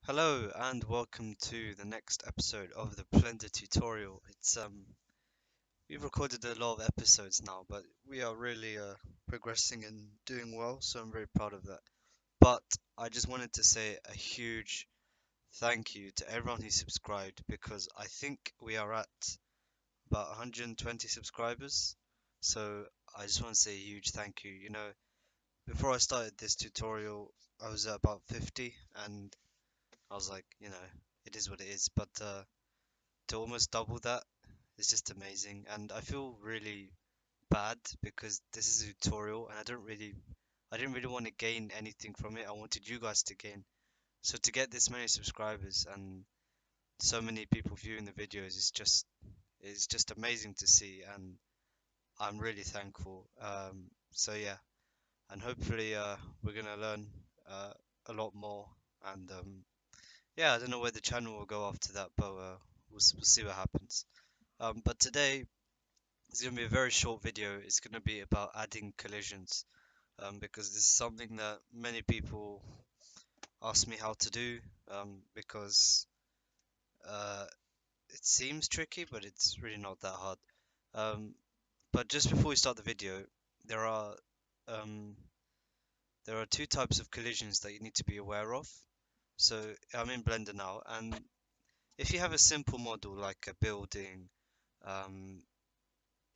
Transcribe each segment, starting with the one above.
Hello and welcome to the next episode of the Blender tutorial. We've recorded a lot of episodes now, but we are really progressing and doing well, so I'm very proud of that. But I just wanted to say a huge thank you to everyone who subscribed because I think we are at about 120 subscribers. So I just want to say a huge thank you. Before I started this tutorial, I was at about 50 and I was like, it is what it is. But to almost double that is just amazing. And I feel really bad because this is a tutorial and I didn't really want to gain anything from it. I wanted you guys to gain. So to get this many subscribers and so many people viewing the videos is just amazing to see, and I'm really thankful. So yeah, and hopefully we're gonna learn uh, a lot more, and yeah, I don't know where the channel will go after that, but we'll see what happens. But today it's going to be a very short video. It's going to be about adding collisions, because this is something that many people ask me how to do, because uh, it seems tricky, but it's really not that hard. Um, but just before we start the video, there are um, there are two types of collisions that you need to be aware of. So I'm in Blender now, and if you have a simple model like a building, um,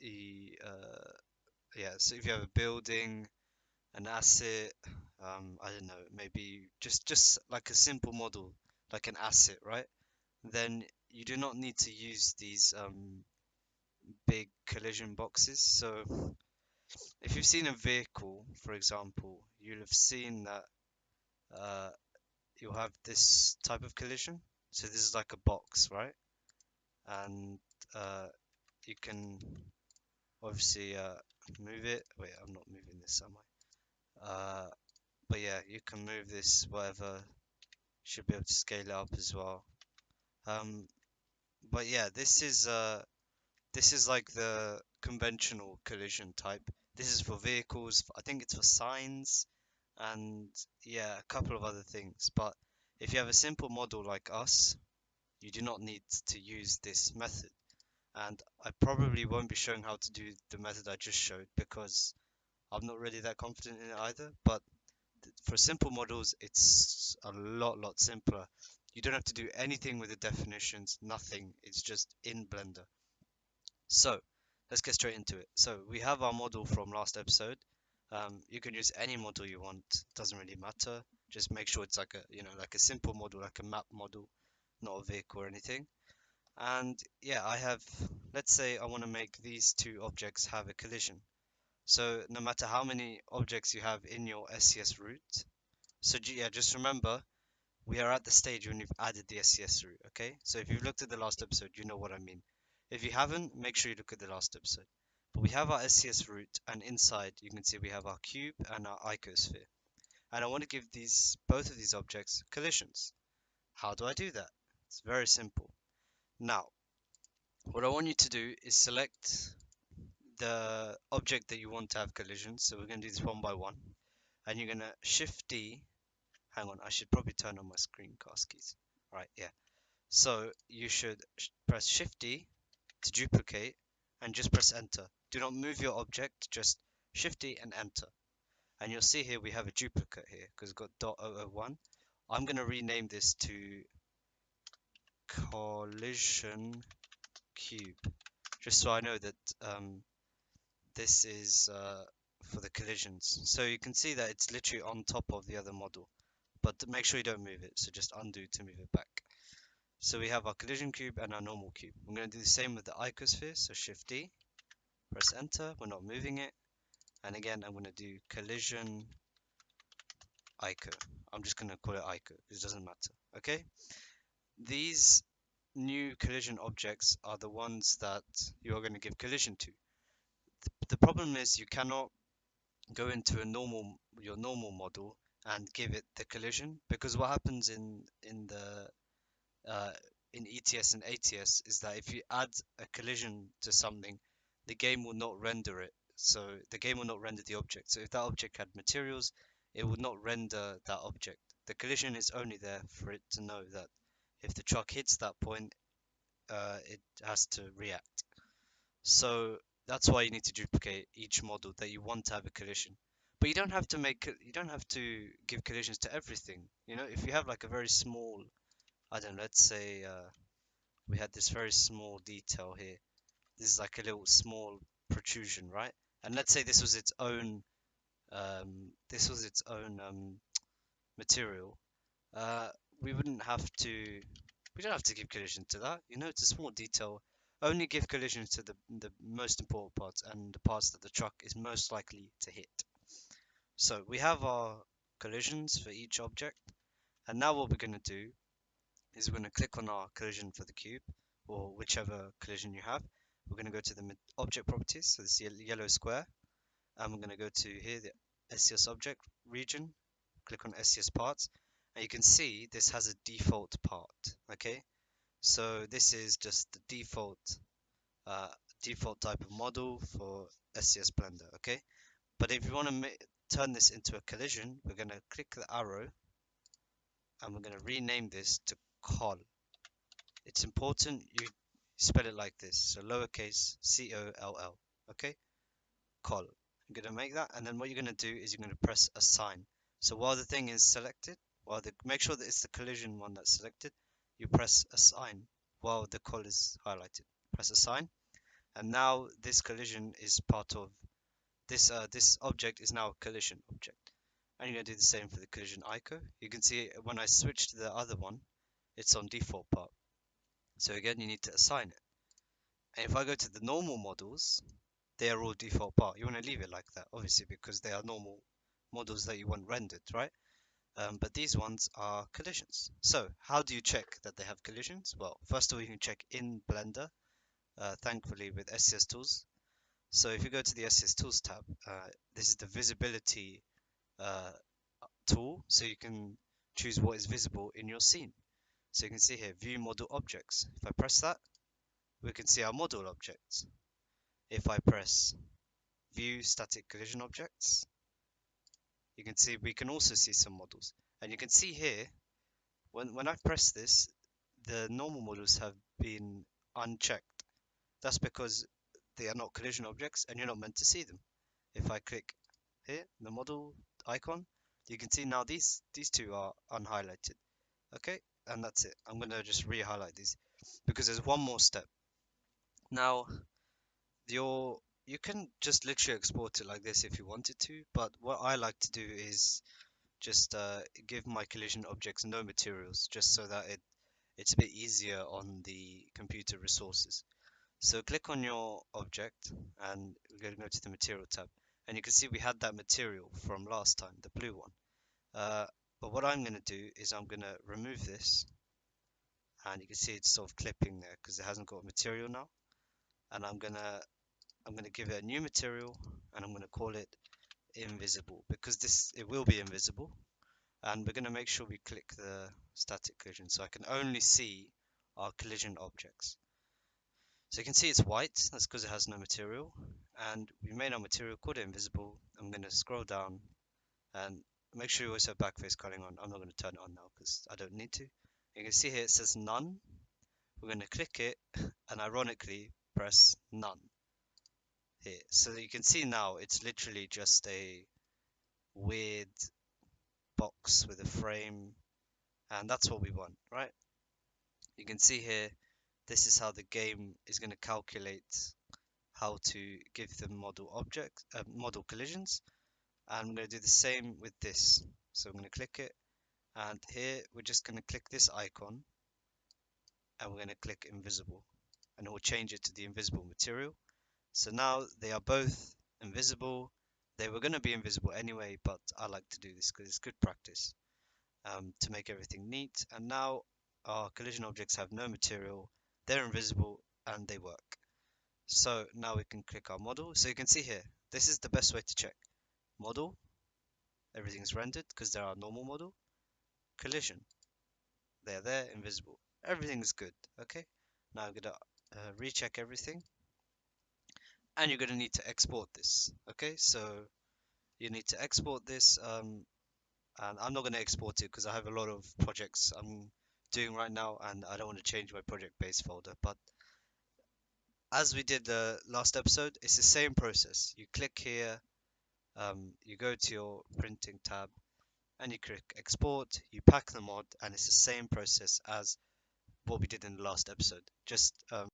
e, uh, yeah, so if you have a building, an asset, I don't know, maybe just like a simple model, like an asset, right? Then you do not need to use these big collision boxes. So if you've seen a vehicle, for example, you'll have seen that uh, you'll have this type of collision. So this is like a box, right? And uh, you can obviously move it. Wait, I'm not moving this, am I? But yeah, you can move this whatever. Should be able to scale it up as well. Um, but yeah, this is like the conventional collision type. This is for vehicles. I think it's for signs and yeah, a couple of other things. But if you have a simple model like us, you do not need to use this method. And I probably won't be showing how to do the method I just showed because I'm not really that confident in it either. But for simple models, it's a lot simpler. You don't have to do anything with the definitions, nothing. It's just in Blender. So let's get straight into it. So we have our model from last episode. You can use any model you want, doesn't really matter. Just make sure it's like like a simple model, like a map model, not a vehicle or anything. And yeah, let's say I want to make these two objects have a collision. So no matter how many objects you have in your SCS route, so yeah, just remember we are at the stage when you've added the SCS route, okay? So if you've looked at the last episode, you know what I mean. If you haven't, make sure you look at the last episode. But we have our SCS route, and inside you can see we have our cube and our icosphere. And I want to give both of these objects collisions. How do I do that? It's very simple. Now, what I want you to do is select the object that you want to have collisions. So we're going to do this one by one. And you're going to Shift D. Hang on, I should probably turn on my screencast keys. Right, yeah. So you should press Shift D to duplicate and just press enter. Do not move your object, just Shift D and enter. And you'll see here we have a duplicate here because it's got .001. I'm going to rename this to collision cube just so I know that this is for the collisions. So you can see that it's literally on top of the other model, but make sure you don't move it. So just undo to move it back. So we have our collision cube and our normal cube. I'm going to do the same with the icosphere. So Shift D, press enter. We're not moving it. And again, I'm going to do collision ico. I'm just going to call it ico because it doesn't matter. Okay. These new collision objects are the ones that you are going to give collision to. The problem is you cannot go into your normal model and give it the collision because what happens uh, in ETS and ATS is that if you add a collision to something, the game will not render it. So the game will not render the object. So if that object had materials, it would not render that object. The collision is only there for it to know that if the truck hits that point, it has to react. So that's why you need to duplicate each model that you want to have a collision. But you don't have to give collisions to everything. You know, if you have like a very small, I don't know, let's say we had this very small detail here. This is like a little small protrusion, right? And let's say this was its own material. Uh, we wouldn't have to We don't have to give collision to that. You know, it's a small detail. Only give collisions to the most important parts and the parts that the truck is most likely to hit. So we have our collisions for each object. And now what we're going to do is we're going to click on our collision for the cube or whichever collision you have. We're going to go to the object properties, so this yellow square, and we're going to go to here, the SCS object region, click on SCS parts, and you can see this has a default part, okay? So this is just the uh, default type of model for SCS Blender, okay? But if you want to turn this into a collision, we're going to click the arrow and we're going to rename this to col. It's important you spell it like this, so lowercase C-O-L-L, okay? Col. I'm going to make that, and then what you're going to do is you're going to press assign. So while the thing is selected, make sure that it's the collision one that's selected, you press assign while the col is highlighted. Press assign, and now this collision is part of this object is now a collision object. And you're going to do the same for the collision icon. You can see when I switch to the other one, it's on default part. So again, you need to assign it. And if I go to the normal models, they are all default part. You want to leave it like that, obviously, because they are normal models that you want rendered, right? But these ones are collisions. So how do you check that they have collisions? Well, first of all, you can check in Blender, thankfully with SCS Tools. So if you go to the SCS Tools tab, this is the visibility uh, tool, so you can choose what is visible in your scene. So you can see here, view model objects. If I press that, we can see our model objects. If I press view static collision objects, you can see we can also see some models. And you can see here, when I press this, the normal models have been unchecked. That's because they are not collision objects and you're not meant to see them. If I click here, the model icon, you can see now these two are unhighlighted. Okay, and that's it. I'm gonna just re-highlight these because there's one more step. Now, you can just literally export it like this if you wanted to, but what I like to do is just give my collision objects no materials, just so that it's a bit easier on the computer resources. So click on your object and we're going to go to the material tab, and you can see we had that material from last time, the blue one. But what I'm going to do is I'm going to remove this, and you can see it's sort of clipping there because it hasn't got material now. And I'm gonna give it a new material, and I'm gonna call it invisible because it will be invisible. And we're gonna make sure we click the static collision so I can only see our collision objects. So you can see it's white, that's because it has no material. And we made our material, called it invisible. I'm gonna scroll down and make sure you always have backface culling on. I'm not gonna turn it on now because I don't need to. You can see here it says none. We're gonna click it and ironically press none here. So you can see now it's literally just a weird box with a frame, and that's what we want, right? You can see here, this is how the game is going to calculate how to give the model collisions, and I'm going to do the same with this. So I'm going to click it, and here we're just going to click this icon, and we're going to click invisible, and it will change it to the invisible material. So now they are both invisible. They were going to be invisible anyway, but I like to do this because it's good practice to make everything neat. And now our collision objects have no material, they're invisible, and they work. So now we can click our model. So you can see here, this is the best way to check. Model, everything's rendered because they're our normal model. Collision, they're there, invisible. Everything's good, okay? Now I'm going to recheck everything. And you're going to need to export this, okay? So you need to export this and I'm not going to export it because I have a lot of projects I'm doing right now, and I don't want to change my project base folder. But as we did the last episode, it's the same process. You click here, you go to your printing tab, and you click export, you pack the mod, and it's the same process as what we did in the last episode. Just